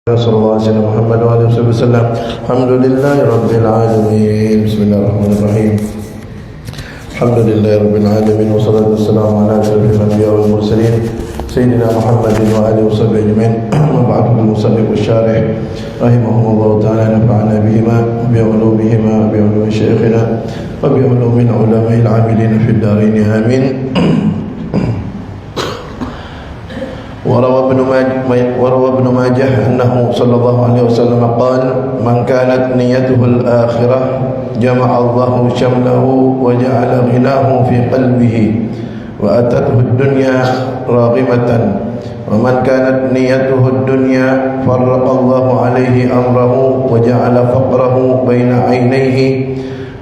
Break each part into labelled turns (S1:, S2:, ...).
S1: صلى الله عليه وسلم محمد وعلى آله وسلم. الحمد لله رب العالمين. بسم الله الرحمن الرحيم. الحمد لله رب العالمين والصلاة والسلام على أشرف الأنبياء والمرسلين سيدنا محمد وآله وصحبه أجمعين. أما بعد، المصنف والشارح رحمهم الله تعالى نفعنا بهما وبعلومهما وبعلوم شيخنا وبعلوم العلماء العاملين في الدارين آمين. وروى ابن ماجه أنه صلى الله عليه وسلم قال: من كانت نيته الآخرة جمع الله شمله وجعل غناه في قلبه وأتته الدنيا راغمة، ومن كانت نيته الدنيا فرق الله عليه أمره وجعل فقره بين عينيه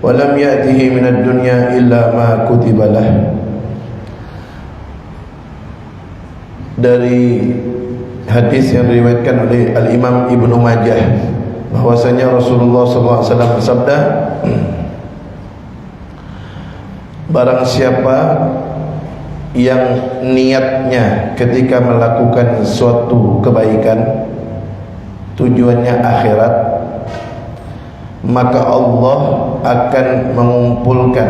S1: ولم يأته من الدنيا إلا ما كتب له. Dari hadis yang diriwayatkan oleh Al-Imam Ibnu Majah bahwasanya Rasulullah SAW bersabda, barang siapa yang niatnya ketika melakukan suatu kebaikan tujuannya akhirat, maka Allah akan mengumpulkan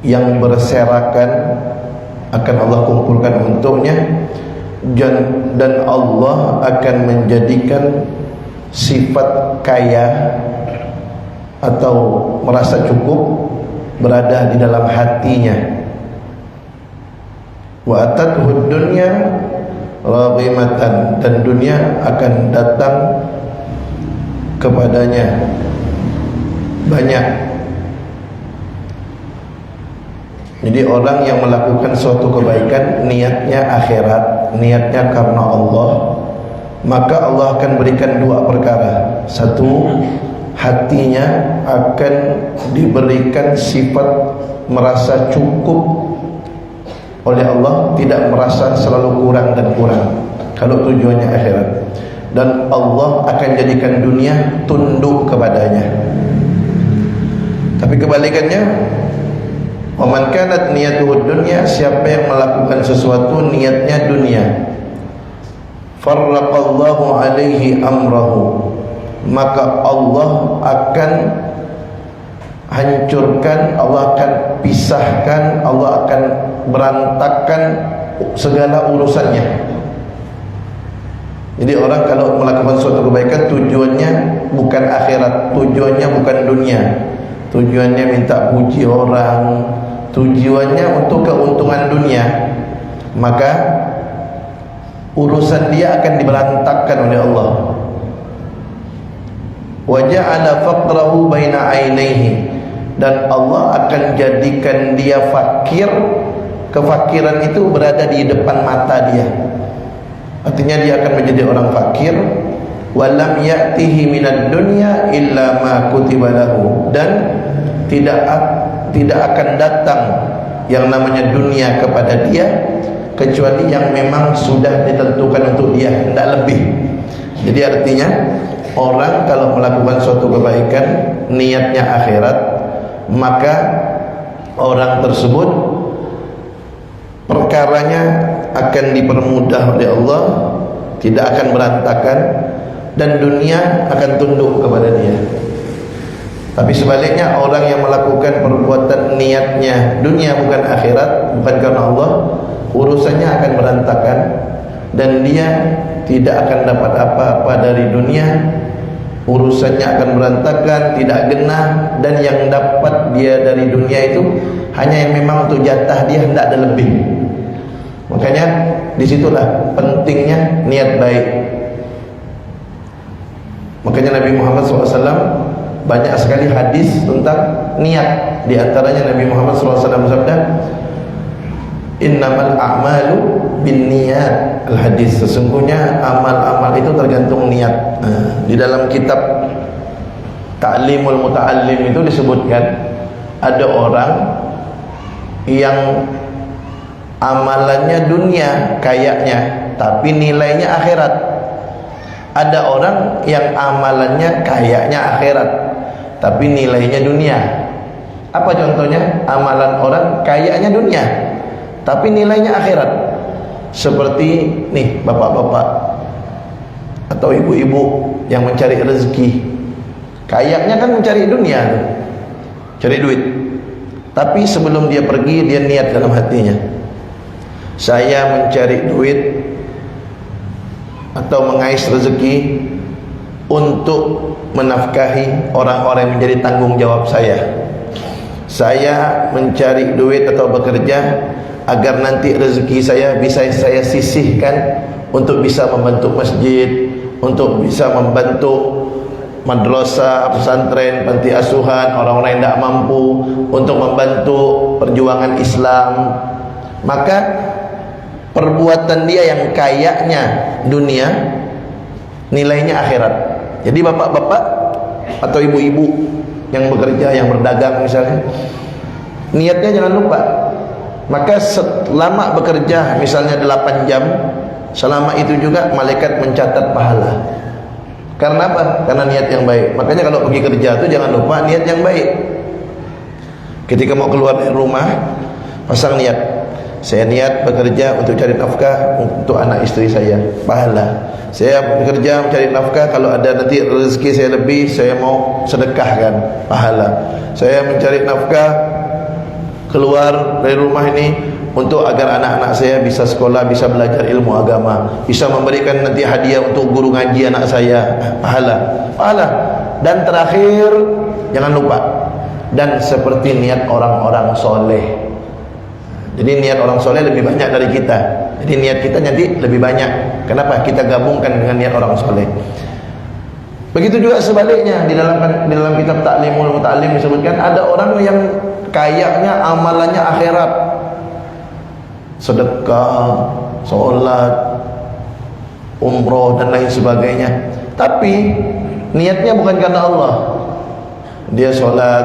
S1: yang berserakan, akan Allah kumpulkan untuknya, dan Allah akan menjadikan sifat kaya atau merasa cukup berada di dalam hatinya. Wa atathu dunya raghimatan, dan dunia akan datang kepadanya banyak. Jadi orang yang melakukan suatu kebaikan niatnya akhirat, niatnya karena Allah, maka Allah akan berikan dua perkara. Satu, hatinya akan diberikan sifat merasa cukup oleh Allah, tidak merasa selalu kurang dan kurang kalau tujuannya akhirat. Dan Allah akan jadikan dunia tunduk kepadanya. Tapi kebalikannya, waman kanat niyatuhu dunya, siapa yang melakukan sesuatu niatnya dunia, farraqallahu alaihi amrahu, maka Allah akan hancurkan, Allah akan pisahkan, Allah akan berantakan segala urusannya. Jadi orang kalau melakukan suatu kebaikan tujuannya bukan akhirat, tujuannya bukan dunia, tujuannya minta puji orang, tujuannya untuk keuntungan dunia, maka urusan dia akan diberantakkan oleh Allah. Wa ja'ala faqrahu baina ainaihi, dan Allah akan jadikan dia fakir, kefakiran itu berada di depan mata dia. Artinya dia akan menjadi orang fakir. Walam ya'tihi minad dunya illa ma kutiba lahu, dan tidak akan datang yang namanya dunia kepada dia kecuali yang memang sudah ditentukan untuk dia, tidak lebih. Jadi artinya orang kalau melakukan suatu kebaikan niatnya akhirat, maka orang tersebut perkaranya akan dipermudah oleh Allah, tidak akan berantakan, dan dunia akan tunduk kepada dia. Tapi sebaliknya, orang yang melakukan perbuatan niatnya dunia bukan akhirat, bukan karena Allah, urusannya akan berantakan, dan dia tidak akan dapat apa-apa dari dunia. Urusannya akan berantakan, tidak genah, dan yang dapat dia dari dunia itu hanya yang memang untuk jatah dia, tidak ada lebih. Makanya disitulah pentingnya niat baik. Makanya Nabi Muhammad SAW banyak sekali hadis tentang niat. Di antaranya Nabi Muhammad SAW bersabda, innamal a'malu binniyat. Al-hadis, sesungguhnya amal-amal itu tergantung niat. Di dalam kitab Ta'limul Muta'allim itu disebutkan ada orang yang amalannya dunia kayaknya, tapi nilainya akhirat. Ada orang yang amalannya kayaknya akhirat, tapi nilainya dunia. Apa contohnya? Amalan orang kayaknya dunia, tapi nilainya akhirat. Seperti nih bapak-bapak atau ibu-ibu yang mencari rezeki. Kayaknya kan mencari dunia tuh, cari duit. Tapi sebelum dia pergi, dia niat dalam hatinya, saya mencari duit atau mengais rezeki untuk menafkahi orang-orang yang menjadi tanggung jawab saya. Saya mencari duit atau bekerja agar nanti rezeki saya bisa saya sisihkan untuk bisa membentuk masjid, untuk bisa membentuk madrasah, pesantren, panti asuhan, orang-orang yang tidak mampu, untuk membantu perjuangan Islam. Maka perbuatan dia yang kayaknya dunia, nilainya akhirat. Jadi bapak-bapak atau ibu-ibu yang bekerja, yang berdagang misalnya, niatnya jangan lupa. Maka selama bekerja misalnya 8 jam, selama itu juga malaikat mencatat pahala. Karena apa? Karena niat yang baik. Makanya kalau pergi kerja itu jangan lupa niat yang baik. Ketika mau keluar dari rumah, pasang niat, saya niat bekerja untuk cari nafkah untuk anak istri saya, pahala. Saya bekerja mencari nafkah, kalau ada nanti rezeki saya lebih, saya mau sedekahkan, pahala. Saya mencari nafkah keluar dari rumah ini untuk agar anak-anak saya bisa sekolah, bisa belajar ilmu agama, bisa memberikan nanti hadiah untuk guru ngaji anak saya, pahala. Pahala. Dan terakhir, jangan lupa, dan seperti niat orang-orang soleh. Jadi niat orang soleh lebih banyak dari kita. Jadi niat kita nanti lebih banyak. Kenapa? Kita gabungkan dengan niat orang soleh. Begitu juga sebaliknya, di dalam kitab Ta'limul Muta'allim disebutkan ada orang yang kayaknya amalannya akhirat, sedekah, sholat, umroh dan lain sebagainya, tapi niatnya bukan karena Allah. Dia sholat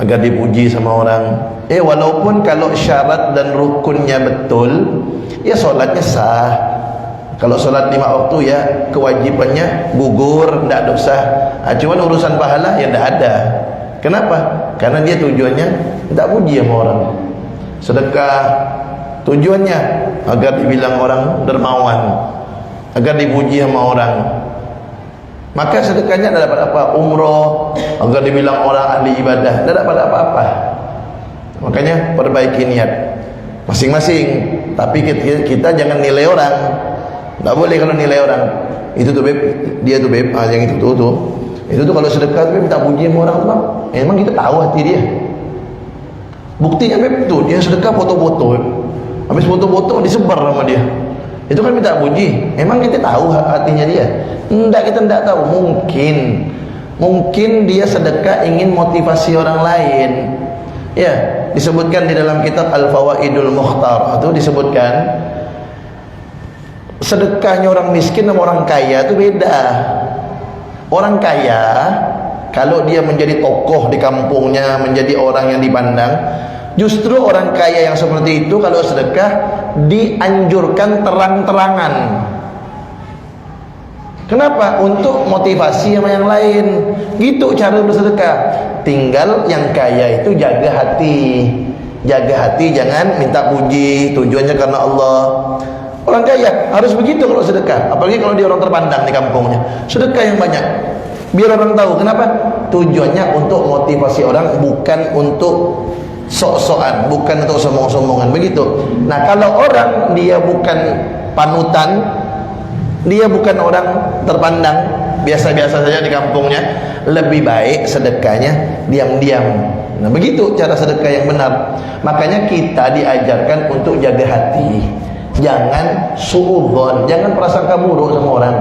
S1: agar dipuji sama orang. Walaupun kalau syarat dan rukunnya betul, ya sholatnya sah. Kalau sholat 5 waktu ya kewajibannya gugur, tidak dosa. Cuman urusan pahala ya tidak ada. Kenapa? Karena dia tujuannya tidak puji sama orang. Sedekah tujuannya agar dibilang orang dermawan, agar dipuji sama orang. Maka sedekahnya tidak dapat apa, umroh agar dibilang orang ahli ibadah, tidak dapat apa-apa. Makanya perbaiki niat masing-masing. Tapi kita jangan nilai orang. Tak boleh kalau nilai orang. Itu tuh beb, dia tuh beb, yang itu tuh. Itu tuh kalau sedekah tuh minta puji sama orang tuh, bang. Emang kita tahu hati dia. Buktinya beb tuh dia sedekah foto-foto. Habis foto-foto disebar sama dia. Itu kan minta puji. Emang kita tahu hatinya dia? Enggak, kita enggak tahu. Mungkin dia sedekah ingin motivasi orang lain. Ya, disebutkan di dalam kitab Al-Fawaidul Mukhtar itu disebutkan sedekahnya orang miskin sama orang kaya itu beda. Orang kaya kalau dia menjadi tokoh di kampungnya, menjadi orang yang dipandang, justru orang kaya yang seperti itu kalau sedekah dianjurkan terang-terangan. Kenapa? Untuk motivasi sama yang lain. Gitu cara bersedekah. Tinggal yang kaya itu jaga hati. Jaga hati, jangan minta puji, tujuannya karena Allah. Orang kaya harus begitu kalau sedekah. Apalagi kalau dia orang terpandang di kampungnya, sedekah yang banyak, biar orang tahu. Kenapa? Tujuannya untuk motivasi orang, bukan untuk sok-sokan, bukan untuk sombong-sombongan. Begitu. Nah, kalau orang dia bukan panutan, dia bukan orang terpandang, biasa-biasa saja di kampungnya, lebih baik sedekahnya diam-diam. Nah, begitu cara sedekah yang benar. Makanya kita diajarkan untuk jaga hati. Jangan suudzon, jangan prasangka buruk sama orang.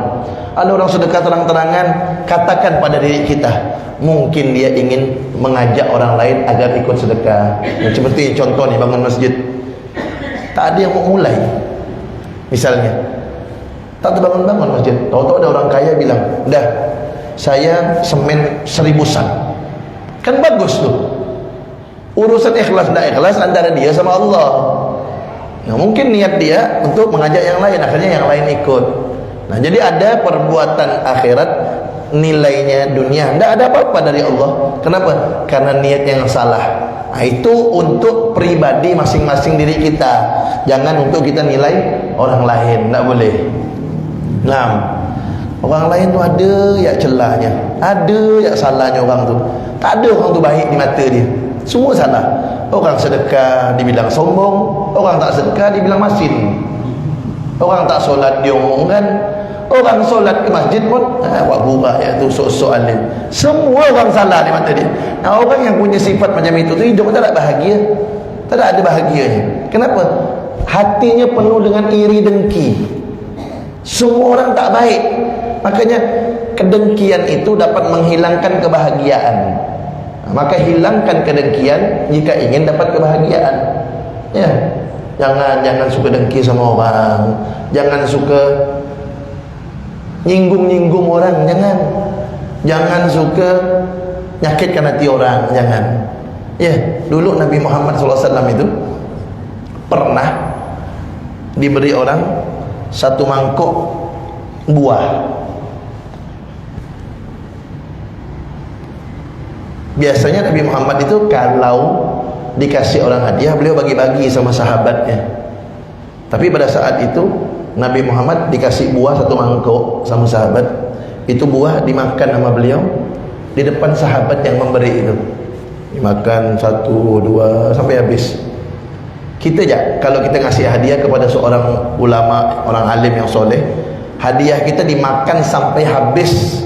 S1: Ada orang sedekah terang-terangan, katakan pada diri kita, mungkin dia ingin mengajak orang lain agar ikut sedekah. Nah, seperti contoh nih, bangun masjid, tak ada yang mau mulai. Misalnya, tak terbangun-bangun masjid, tahu-tahu ada orang kaya bilang, dah, saya semen 1000 sak. Kan bagus tuh. Urusan ikhlas dan ikhlas antara dia sama Allah. Nah, mungkin niat dia untuk mengajak yang lain, akhirnya yang lain ikut. Nah, jadi ada perbuatan akhirat, nilainya dunia. Tidak ada apa-apa dari Allah. Kenapa? Karena niat yang salah. Nah, itu untuk pribadi masing-masing diri kita. Jangan untuk kita nilai orang lain. Tidak boleh. Nah, Orang lain tu ada yang celahnya, ada yang salahnya orang tu. Tak ada orang tu baik di mata dia. Semua salah. Orang sedekah dibilang sombong, orang tak sedekah dibilang masin. Orang tak solat diomongkan, orang solat ke masjid pun buat burak ya tu sok-sok alim. Semua orang salah di mata dia. Nah, orang yang punya sifat macam itu tu hidup tak ada bahagia. Tak ada bahagianya. Kenapa? Hatinya penuh dengan iri dengki. Semua orang tak baik. Makanya kedengkian itu dapat menghilangkan kebahagiaan. Maka hilangkan kedengkian jika ingin dapat kebahagiaan. Ya. Jangan suka dengki sama orang. Jangan suka nyinggung-nyinggung orang, jangan suka nyakitkan hati orang, jangan. Ya, dulu Nabi Muhammad SAW itu pernah diberi orang satu mangkuk buah. Biasanya Nabi Muhammad itu kalau dikasih orang hadiah, beliau bagi-bagi sama sahabatnya. Tapi pada saat itu Nabi Muhammad dikasih buah satu mangkuk sama sahabat. Itu buah dimakan sama beliau di depan sahabat yang memberi itu. Dimakan 1, 2 sampai habis. Kita kalau kita ngasih hadiah kepada seorang ulama, orang alim yang soleh, hadiah kita dimakan sampai habis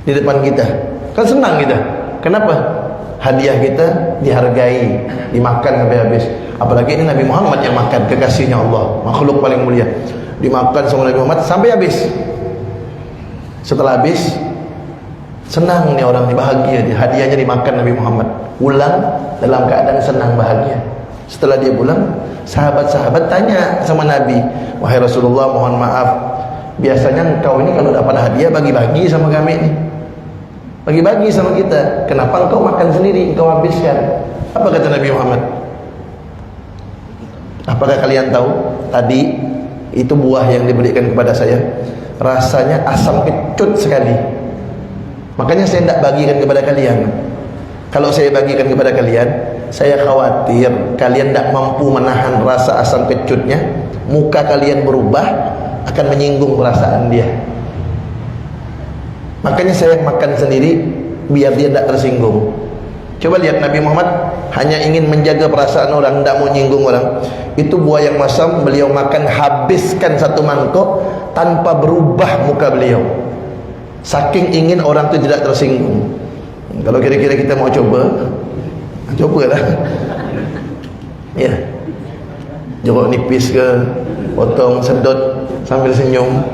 S1: di depan kita, kan senang kita. Kenapa? Hadiah kita dihargai, dimakan sampai habis. Apalagi ini Nabi Muhammad yang makan, kekasihnya Allah, makhluk paling mulia, dimakan sama Nabi Muhammad sampai habis. Setelah habis, senang nih orang, bahagia dia, hadiahnya dimakan Nabi Muhammad. Pulang dalam keadaan senang bahagia. Setelah dia pulang, sahabat-sahabat tanya sama Nabi, wahai Rasulullah, mohon maaf, biasanya engkau ini kalau dapat hadiah bagi-bagi sama kami nih, bagi-bagi sama kita, kenapa engkau makan sendiri, engkau habiskan? Apa kata Nabi Muhammad? Apakah kalian tahu tadi itu buah yang diberikan kepada saya rasanya asam kecut sekali, makanya saya tidak bagikan kepada kalian. Kalau saya bagikan kepada kalian, saya khawatir kalian tidak mampu menahan rasa asam kecutnya, muka kalian berubah, akan menyinggung perasaan dia. Makanya saya makan sendiri biar dia tidak tersinggung. Coba lihat, Nabi Muhammad hanya ingin menjaga perasaan orang, tidak mau nyinggung orang. Itu buah yang masam, beliau makan, habiskan satu mangkok tanpa berubah muka beliau, saking ingin orang itu tidak tersinggung. Kalau kira-kira kita mau cobalah ya, jeruk nipis ke, potong sedot sambil senyum.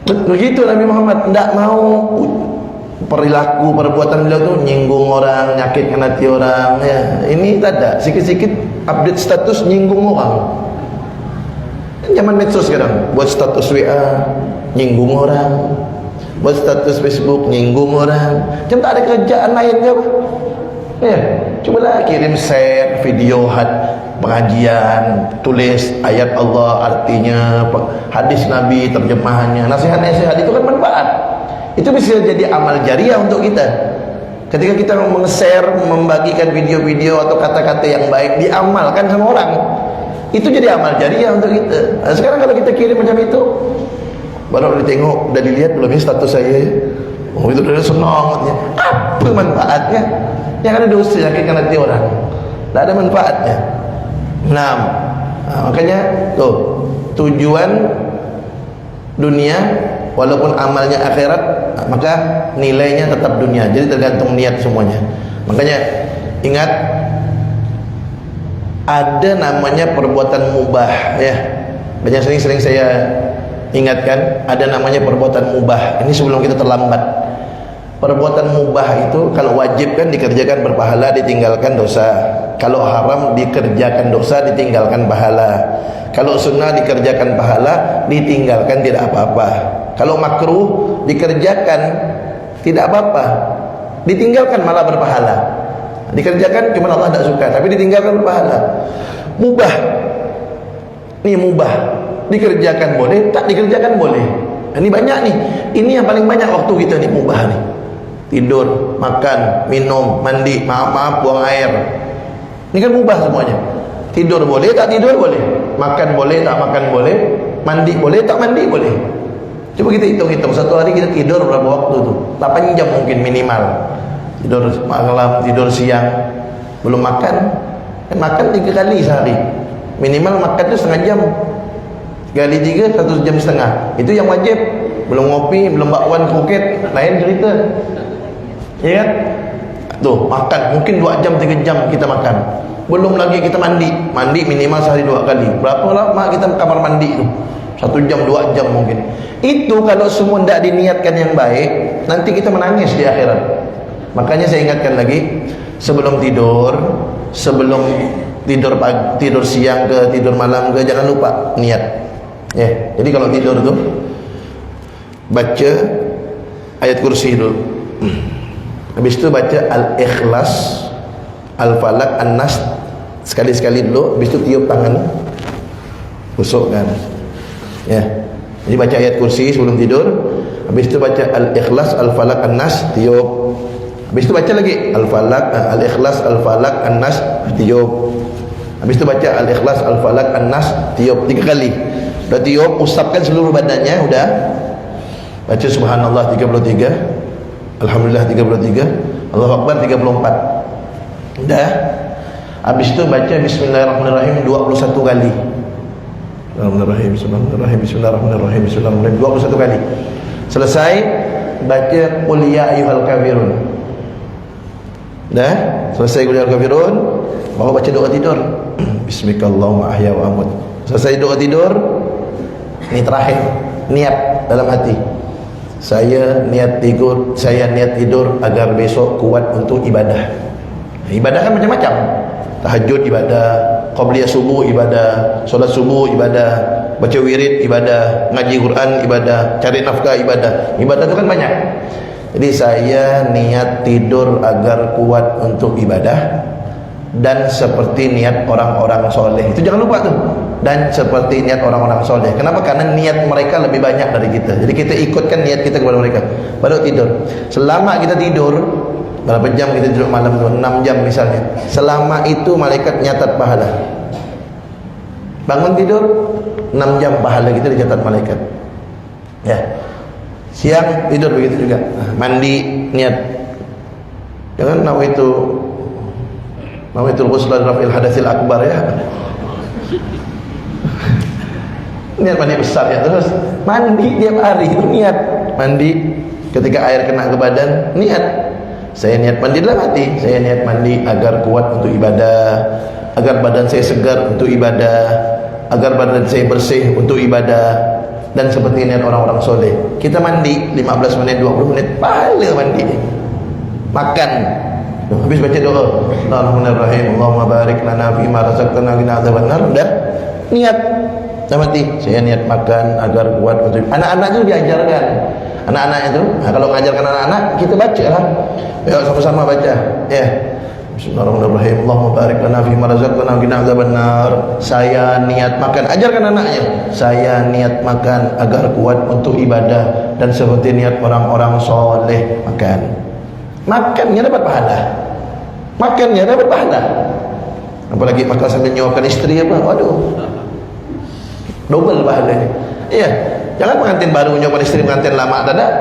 S1: Begitu Nabi Muhammad, tidak mau perilaku perbuatan beliau tu nyinggung orang, nyakitkan hati orang ya. Ini tak ada, sikit-sikit update status nyinggung orang. Zaman medsos sekarang, buat status WA nyinggung orang, buat status Facebook nyinggung orang. Macam tak ada kerjaan lain ke apa? Ya, cubalah kirim share video pengajian, tulis ayat Allah artinya, hadis Nabi terjemahannya, nasihat-nasihat itu kan manfaat. Itu bisa jadi amal jariah untuk kita. Ketika kita meng-share, membagikan video-video atau kata-kata yang baik, diamalkan sama orang, itu jadi amal jariah untuk kita. Nah, sekarang kalau kita kirim macam itu, baru ditengok, udah dilihat belum ya status saya? Oh, itu udah senang. Apa manfaatnya? Yang ada dosa, yakitkan hati orang, tidak ada manfaatnya. Nah, makanya tuh tujuan dunia walaupun amalnya akhirat, maka nilainya tetap dunia. Jadi tergantung niat semuanya. Makanya ingat, ada namanya perbuatan mubah ya. Banyak sering saya ingatkan, ada namanya perbuatan mubah. Ini sebelum kita terlambat. Perbuatan mubah itu kalau wajib kan dikerjakan berpahala, ditinggalkan dosa. Kalau haram dikerjakan dosa, ditinggalkan pahala. Kalau sunnah dikerjakan pahala, ditinggalkan tidak apa-apa. Kalau makruh dikerjakan tidak apa-apa, ditinggalkan malah berpahala. Dikerjakan cuma Allah tidak suka, tapi ditinggalkan berpahala. Mubah, ini mubah, dikerjakan boleh, tak dikerjakan boleh. Ini banyak nih. Ini yang paling banyak waktu kita nih, mubah nih. Tidur, makan, minum, mandi, maaf buang air. Ini kan mubah semuanya. Tidur boleh, tak tidur boleh. Makan boleh, tak makan boleh. Mandi boleh, tak mandi boleh. Coba kita hitung-hitung, satu hari kita tidur berapa waktu tuh? 8 jam mungkin minimal. Tidur malam, tidur siang, belum makan. Kan makan 3 kali sehari. Minimal makan itu setengah jam. Kali 3, 1,5 jam. Itu yang wajib. Belum ngopi, belum bakwan kroket, lain cerita. Ya kan? Tuh, makan mungkin 2 jam, 3 jam kita makan. Belum lagi kita mandi. Mandi minimal sehari 2 kali. Berapa lama kita kamar mandi itu? 1 jam, 2 jam mungkin. Itu kalau semua tidak diniatkan yang baik, nanti kita menangis di akhirat. Makanya saya ingatkan lagi, sebelum tidur, sebelum tidur pagi, tidur siang ke tidur malam ke, jangan lupa niat. Ya. Jadi kalau tidur tuh baca ayat kursi dulu. Habis itu baca Al-Ikhlas, Al-Falaq, An-Nas sekali-sekali dulu. Habis itu tiup tangan, usukkan. Ya. Jadi baca ayat kursi sebelum tidur. Habis itu baca Al-Ikhlas, Al-Falaq, An-Nas, tiup. Habis itu baca lagi Al-Falaq, Al-Ikhlas, Al-Falaq, An-Nas, tiup. Habis itu baca Al-Ikhlas, Al-Falaq, An-Nas, tiup 3 kali. Udah tiup, usapkan seluruh badannya, udah. Baca Subhanallah 33, Alhamdulillah 33, Allahu Akbar 34. Udah. Habis itu baca Bismillahirrahmanirrahim 21 kali. Bismillahirrahmanirrahim, Bismillahirrahmanirrahim, Bismillahirrahmanirrahim, Bismillahirrahmanirrahim 21 kali. Selesai baca Qul ya ayyuhal kafirun. Dah, selesai Qul ya ayyuhal kafirun, baru baca doa tidur. Bismikallahumma ahya wa amut. Selesai doa tidur, ini terakhir, niat dalam hati. Saya niat tidur agar besok kuat untuk ibadah. Ibadah kan macam-macam. Tahajud ibadah, qabliyah subuh ibadah, solat subuh ibadah, baca wirid ibadah, ngaji Quran ibadah, cari nafkah ibadah. Ibadah itu kan banyak. Jadi saya niat tidur agar kuat untuk ibadah dan seperti niat orang-orang soleh. Itu jangan lupa tuh. Dan seperti niat orang-orang soleh. Kenapa? Karena niat mereka lebih banyak dari kita. Jadi kita ikutkan niat kita kepada mereka. Baru tidur. Selama kita tidur, berapa jam kita tidur malam itu? 6 jam misalnya. Selama itu malaikat nyatat pahala. Bangun tidur 6 jam, pahala kita dicatat malaikat. Ya. Siang tidur begitu juga. Mandi niat. Jangan nawaitul ghusl rafil hadatsil akbar ya. Niat mandi besar ya. Terus mandi tiap hari itu niat. Mandi ketika air kena ke badan, niat. Saya niat mandi dalam hati. Saya niat mandi agar kuat untuk ibadah, agar badan saya segar untuk ibadah, agar badan saya bersih untuk ibadah. Dan seperti niat orang-orang soleh, kita mandi 15 menit, 20 menit, pahala mandi. Makan, habis baca doa Bismillahirrahmanirrahim, Allahumma barik lana fima razaqtana qina adzabannar. Udah niat dalam hati, saya niat makan agar kuat untuk. Anak-anak itu diajarkan. Anak-anak itu, kalau mengajarkan anak-anak, kita baca lah. Ya, sama-sama baca. Ya. Bismillahirrahmanirrahim. Allahumma barik lana fima razaqtana qina adzabannar. Saya niat makan, ajarkan anaknya. Saya niat makan agar kuat untuk ibadah dan seperti niat orang-orang soleh. Makannya dapat pahala. Makannya dapat pahala. Apalagi makan sambil nyuapkan istri apa? Waduh. Double pahalanya. Iya. Jangan pengantin baru nyuapkan istri, pengantin lama tidak.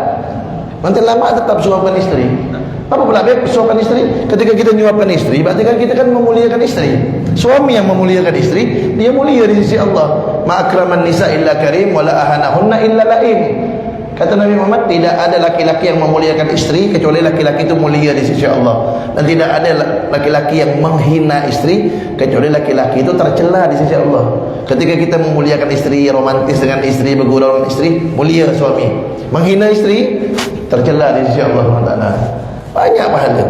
S1: Pengantin lama tetap suapkan istri. Apa pula baik suapkan istri? Ketika kita nyuapkan istri, berarti kan kita kan memuliakan istri. Suami yang memuliakan istri, dia mulia di sisi Allah. Ma akraman nisa illa karim wala ahanahunna illa laim. Kata Nabi Muhammad, tidak ada laki-laki yang memuliakan istri kecuali laki-laki itu mulia di sisi Allah. Dan tidak ada laki-laki yang menghina istri kecuali laki-laki itu tercela di sisi Allah. Ketika kita memuliakan istri, romantis dengan istri, bergurau dengan istri, mulia suami. Menghina istri, tercela di sisi Allah SWT. Banyak pahala.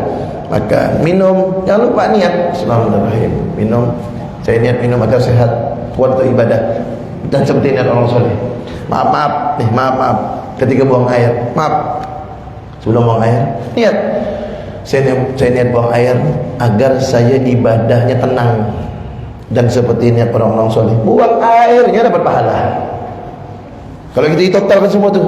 S1: Makan, minum, jangan lupa niat. Bismillahirrahmanirrahim. Minum, saya niat minum agar sehat, kuat untuk ibadah. Dan seperti niat orang soleh. Maaf. Ketika buang air, maaf. Sebelum buang air, niat. Saya niat buang air agar saya ibadahnya tenang dan seperti niat orang-orang soleh. Buang airnya dapat pahala. Kalau kita totalkan semua tu,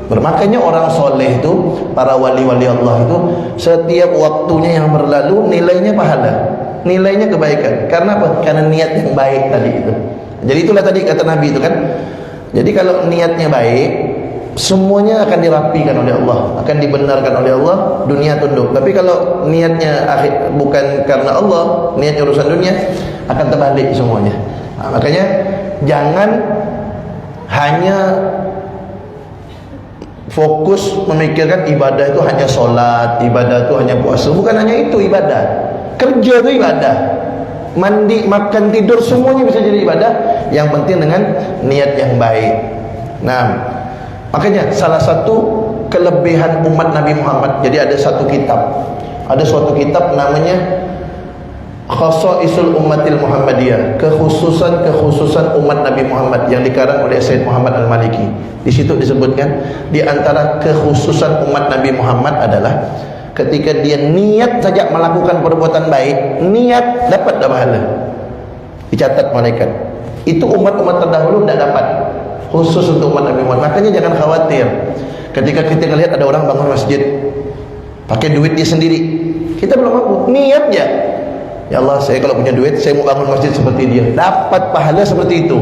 S1: makanya orang soleh itu, para wali-wali Allah itu, setiap waktunya yang berlalu nilainya pahala, nilainya kebaikan. Karena apa? Karena niat yang baik tadi itu. Jadi itulah tadi kata Nabi itu kan, Jadi kalau niatnya baik, semuanya akan dirapikan oleh Allah, akan dibenarkan oleh Allah, dunia tunduk. Tapi kalau niatnya bukan karena Allah, niatnya urusan dunia, akan terbalik semuanya. Makanya jangan hanya fokus memikirkan ibadah itu hanya solat, ibadah itu hanya puasa. Bukan hanya itu ibadah, kerja itu ibadah, mandi, makan, tidur, semuanya bisa jadi ibadah. Yang penting dengan niat yang baik. Nah, makanya salah satu kelebihan umat Nabi Muhammad, jadi ada suatu kitab namanya Khasaisul Ummatil Muhammadiyah, kekhususan umat Nabi Muhammad, yang dikarang oleh Sayyid Muhammad Al-Maliki. Di situ disebutkan di antara kekhususan umat Nabi Muhammad adalah ketika dia niat saja melakukan perbuatan baik, niat dapat pahala, dicatat malaikat. Itu umat-umat terdahulu tidak dapat, khusus untuk umat Nabi Muhammad. Makanya jangan khawatir ketika kita melihat ada orang bangun masjid pakai duit dia sendiri, kita belum mampu, niatnya ya Allah, saya kalau punya duit, saya mau bangun masjid seperti dia, dapat pahala seperti itu.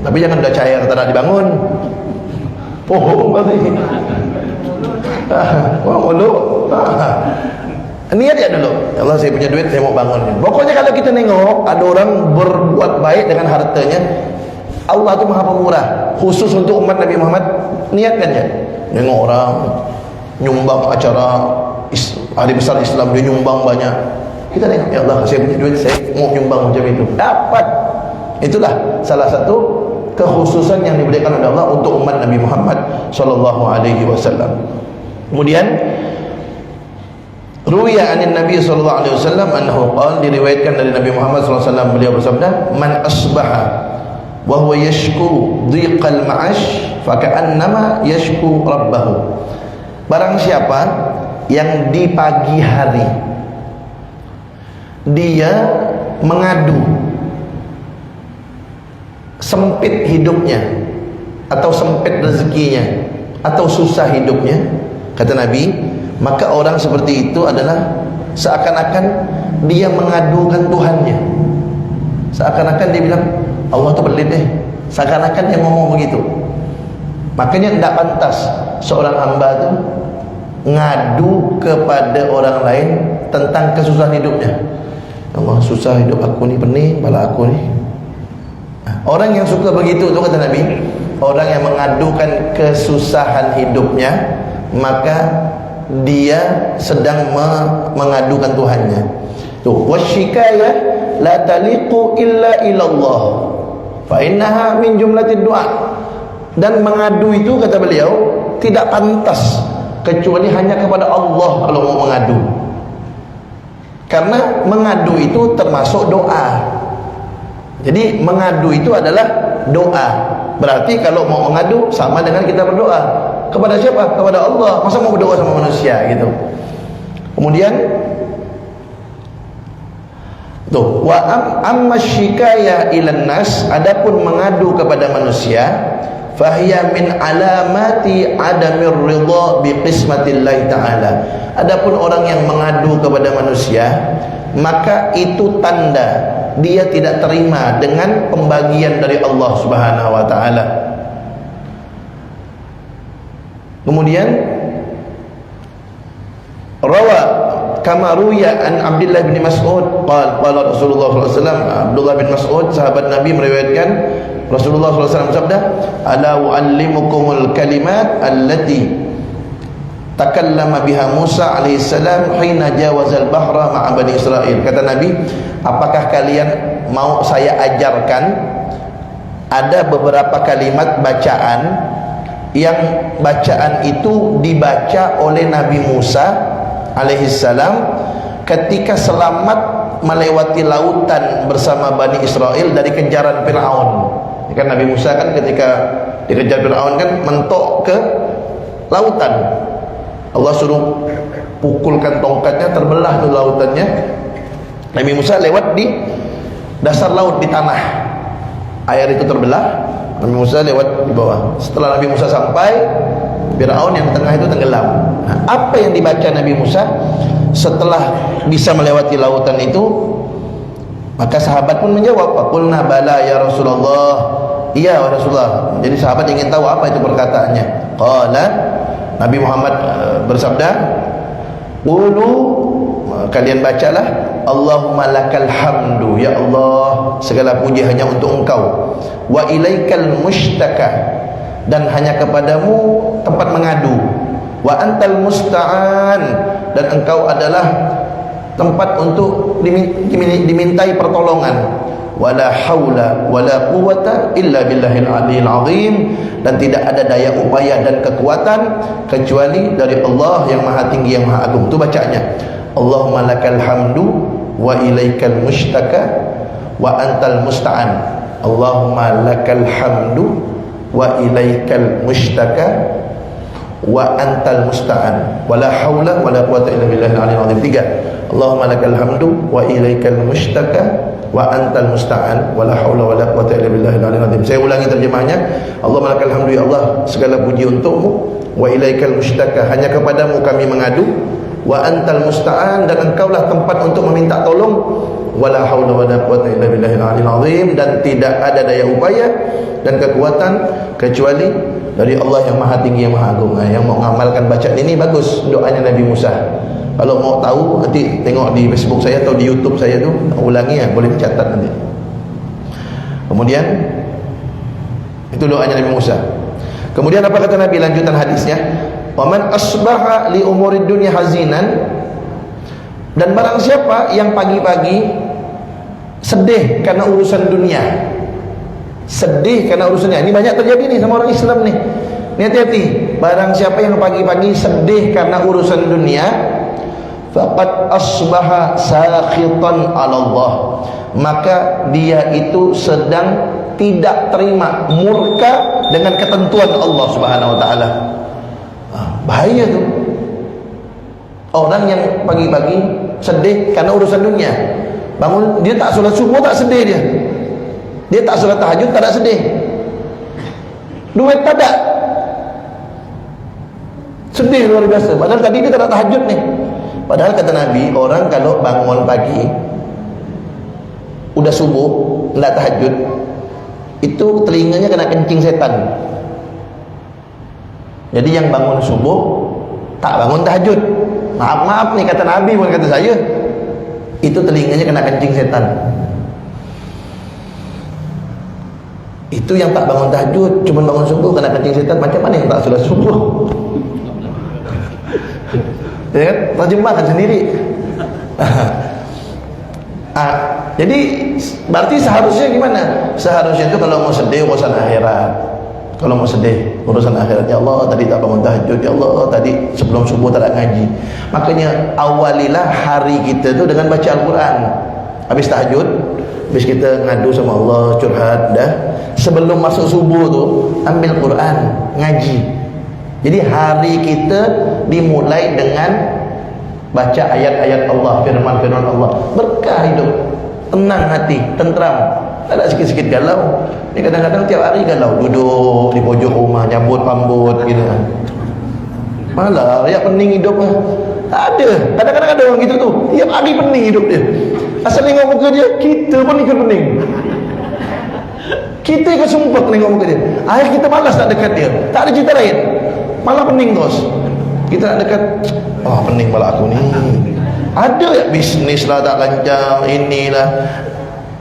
S1: Tapi jangan udah cair kata nak dibangun, pohon berarti niat ya dulu, ya Allah saya punya duit, saya mau bangun. Pokoknya kalau kita nengok ada orang berbuat baik dengan hartanya, Allah itu maha pemurah, khusus untuk umat Nabi Muhammad. Niatkan ya, nengok orang nyumbang acara hari besar Islam, dia nyumbang banyak, kita tengok, ya Allah saya punya duit, saya mau nyumbang macam itu, dapat. Itulah salah satu kekhususan yang diberikan oleh Allah untuk umat Nabi Muhammad sallallahu alaihi wasallam. Kemudian ruwiya anin Nabi sallallahu alaihi wasallam annahu qala, diriwayatkan dari Nabi Muhammad sallallahu alaihi wasallam, beliau bersabda, man asbaha wa huwa yashku dhiqal ma'ash fa ka'annama yashku rabbahu. Barang siapa yang di pagi hari dia mengadu sempit hidupnya atau sempit rezekinya atau susah hidupnya, kata Nabi, maka orang seperti itu adalah seakan-akan dia mengadukan Tuhannya. Seakan-akan dia bilang Allah tu pelit seakan-akan dia ngomong begitu. Makanya tidak pantas seorang hamba itu ngadu kepada orang lain tentang kesusahan hidupnya. Allah, susah hidup aku ni, pening kepala aku ni. Orang yang suka begitu tu, kata Nabi, orang yang mengadukan kesusahan hidupnya, maka dia sedang mengadukan Tuhannya. Tu wasyikayah la taliqu illa ilallah fa innaha min jumlatid du'a. Dan mengadu itu, kata beliau, tidak pantas kecuali hanya kepada Allah kalau mau mengadu. Karena mengadu itu termasuk doa. Jadi mengadu itu adalah doa. Berarti kalau mau mengadu sama dengan kita berdoa. Kepada siapa? Kepada Allah. Masa mau berdoa sama manusia gitu. Kemudian tuh, wa amma syikaya ilan nas, adapun mengadu kepada manusia, fahiya min alamati adamir ridha bi qismatillahi ta'ala. Adapun orang yang mengadu kepada manusia, maka itu tanda dia tidak terima dengan pembagian dari Allah Subhanahu wa taala. Kemudian rawa kama ruya an Abdullah bin Mas'ud qala Rasulullah sallallahu alaihi wasallam, Abdullah bin Mas'ud sahabat Nabi meriwayatkan Rasulullah sallallahu alaihi wasallam sabda, ala uallimukumul kalimat allati takallama biha Musa alaihi salam hina jawazal bahra ma'a bani Israil. Kata Nabi, apakah kalian mau saya ajarkan ada beberapa kalimat bacaan yang bacaan itu dibaca oleh Nabi Musa alaihi salam ketika selamat melewati lautan bersama Bani Israel dari kejaran Fir'aun. Kan Nabi Musa kan ketika dikejar Fir'aun kan mentok ke lautan, Allah suruh pukulkan tongkatnya, terbelah tuh lautannya. Nabi Musa lewat di dasar laut, di tanah, air itu terbelah, Nabi Musa lewat di bawah. Setelah Nabi Musa sampai, Fir'aun yang tengah itu tenggelam. Nah, apa yang dibaca Nabi Musa setelah bisa melewati lautan itu? Maka sahabat pun menjawab, faqulna bala ya Rasulullah, iya Rasulullah. Jadi sahabat ingin tahu apa itu perkataannya. Qala, Nabi Muhammad bersabda, qulu, kalian bacalah, Allahumma lakal hamdu, ya Allah segala puji hanya untuk Engkau, wa ilaikal mushtaka, dan hanya kepadamu tempat mengadu, wa antal musta'an, dan Engkau adalah tempat untuk dimintai pertolongan, wala haula wala quwata illa billahil aliyil azim, dan tidak ada daya upaya dan kekuatan kecuali dari Allah yang maha tinggi yang maha agung. Itu bacanya, Allahumma lakal hamdu wa ilaikal mushtaka wa antal musta'an. Allahumma lakal hamdu wa ilaikal mushtaka wa antal musta'an, wala haula wala quwata illa billahil aliyil azim. 3, Allahumma lakal hamdu wa ilaikal mushtaka wa antal musta'an, wala haula wala quwata illa billahil aliyil azim. Saya ulangi terjemahnya. Allahumma lakal hamdu, ya Allah segala puji untukmu, wa ilaikal mushtaka, hanya kepadamu kami mengadu, wa antal musta'an, dan engkaulah tempat untuk meminta tolong, wala haula wala quwata illa billahil aliyil azim, dan tidak ada daya upaya dan kekuatan kecuali dari Allah yang maha tinggi yang maha agung. Yang mau mengamalkan bacaan ini bagus doanya Nabi Musa. Kalau mau tahu nanti tengok di Facebook saya atau di YouTube saya tu, ulangi ya, boleh dicatat nanti. Kemudian itu doanya Nabi Musa. Kemudian apa kata Nabi lanjutan hadisnya? Wa man asbaha li umurid dunya hazinan, dan barang siapa yang pagi-pagi sedih karena urusan dunia. Sedih karena urusannya. Ini banyak terjadi nih sama orang Islam nih. Ini hati-hati. Barang siapa yang pagi-pagi sedih karena urusan dunia, faqad asbaha sakhitan 'ala Allah, maka dia itu sedang tidak terima, murka dengan ketentuan Allah Subhanahu wa taala. Bahaya tuh. Orang yang pagi-pagi sedih karena urusan dunia. Bangun dia tak solat subuh tak sedih dia. Dia tak solat tahajud tak ada sedih. Duit tak ada. Sedih luar biasa. Padahal tadi dia tak ada tahajud nih. Padahal kata Nabi, orang kalau bangun pagi udah subuh enggak tahajud, itu telinganya kena kencing setan. Jadi yang bangun subuh tak bangun tahajud, maaf nih kata Nabi, bukan kata saya, itu telinganya kena kencing setan. Itu yang tak bangun tahajud, cuma bangun subuh kena kencing setan. Macam mana yang tak sudah subuh? Ya kan? Terjemahkan sendiri. Jadi berarti seharusnya gimana? Seharusnya itu kalau mau sedih urusan akhirat, kalau mau sedih urusan akhirat, ya Allah tadi tak bangun tahajud, ya Allah tadi sebelum subuh tak ada ngaji. Makanya awalilah hari kita tu dengan baca Al-Quran. Habis tahajud, habis kita ngadu sama Allah, curhat dah, sebelum masuk subuh tu ambil Quran, ngaji. Jadi hari kita dimulai dengan baca ayat-ayat Allah, firman-firman Allah. Berkah hidup, tenang hati, tentram, tak ada sikit-sikit galau. Ni kadang-kadang tiap hari galau, duduk di pojok rumah, nyambut pambut gitu. Malah ya pening hidup lah. Tak ada. Kadang-kadang ada orang gitu tu, tiap hari pening hidup dia. Asal tengok muka dia, kita pun ikut pening. Kita ikut sumpah tengok muka dia. Akhir kita malas nak dekat dia. Tak ada cerita lain, malah pening terus. Kita nak dekat, pening malah aku ni. Ada ya bisnes lah tak lancar, inilah.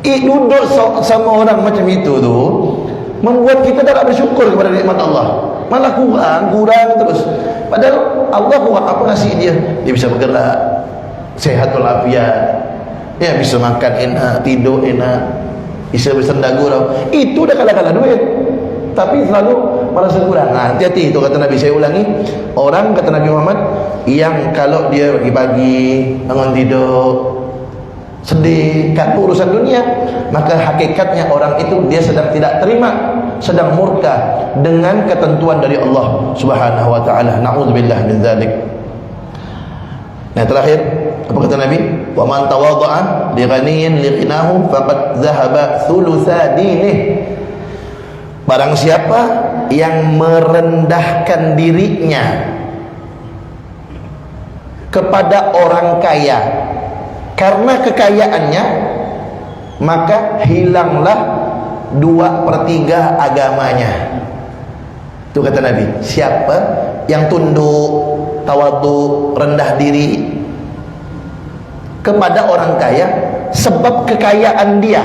S1: Duduk sama orang macam itu tu membuat kita tak bersyukur kepada nikmat Allah. Malah kurang terus. Padahal Allah buat apa ngasih dia? Dia bisa bergerak, sehat walafiat, ya bisa makan enak, tidur enak, bisa bersendagu tau. Itu dah kalah-kalah duit, tapi selalu merasa kurang. Hati-hati, itu kata Nabi. Saya ulangi, orang kata Nabi Muhammad yang kalau dia pagi-pagi bangun tidur sedih kat urusan dunia, maka hakikatnya orang itu dia sedang tidak terima, sedang murka dengan ketentuan dari Allah Subhanahu wa taala. Nauzubillah min dzalik. Nah, terakhir apa kata Nabi? Wa man tawadha'a li ghaniyyin li ghinahu faqad dhahaba thulutsa dinih. Barang siapa yang merendahkan dirinya kepada orang kaya karena kekayaannya, maka hilanglah 2/3 agamanya. Itu kata Nabi. Siapa yang tunduk, tawadhu, rendah diri kepada orang kaya sebab kekayaan dia,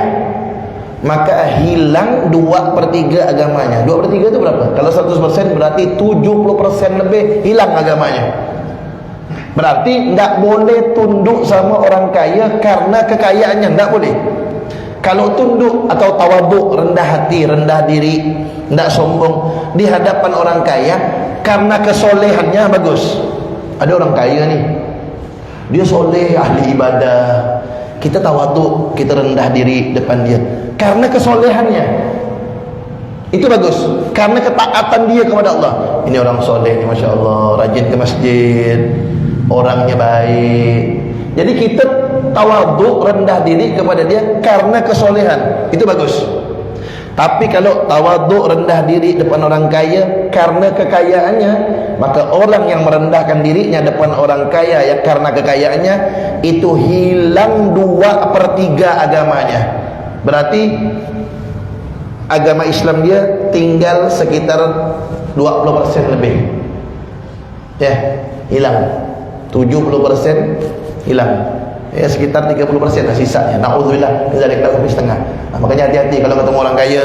S1: maka hilang 2/3 agamanya. 2/3 itu berapa? Kalau 100% berarti 70% lebih hilang agamanya. Berarti tidak boleh tunduk sama orang kaya karena kekayaannya, tidak boleh. Kalau tunduk atau tawaduk, rendah hati, rendah diri, tidak sombong di hadapan orang kaya karena kesolehannya bagus. Ada orang kaya nih, dia soleh, ahli ibadah, kita tawaduk, kita rendah diri depan dia karena kesolehannya, itu bagus. Karena ketaatan dia kepada Allah, ini orang soleh, Masya Allah, rajin ke masjid, orangnya baik. Jadi kita tawaduk, rendah diri kepada dia karena kesolehan, itu bagus. Tapi kalau tawaduk, rendah diri depan orang kaya karena kekayaannya, maka orang yang merendahkan dirinya depan orang kaya ya karena kekayaannya, itu hilang 2/3 agamanya. Berarti agama Islam dia tinggal sekitar 20% lebih, ya, hilang. 70% hilang, ya, sekitar 30% lah sisanya. Na'udzubillah, dari sampai setengah. Nah, makanya hati-hati kalau ketemu orang kaya,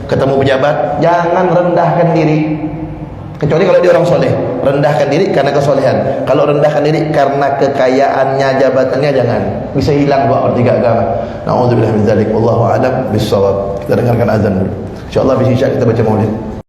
S1: ketemu pejabat, jangan rendahkan diri. Kecuali kalau dia orang soleh, rendahkan diri karena kesolehan. Kalau rendahkan diri karena kekayaannya, jabatannya, jangan. Bisa hilang 2/3 agama. Na'udzubillah min dzalik. Wallahu a'lam bissawab. Kita dengarkan azan dulu. Insyaallah besok kita baca maulid.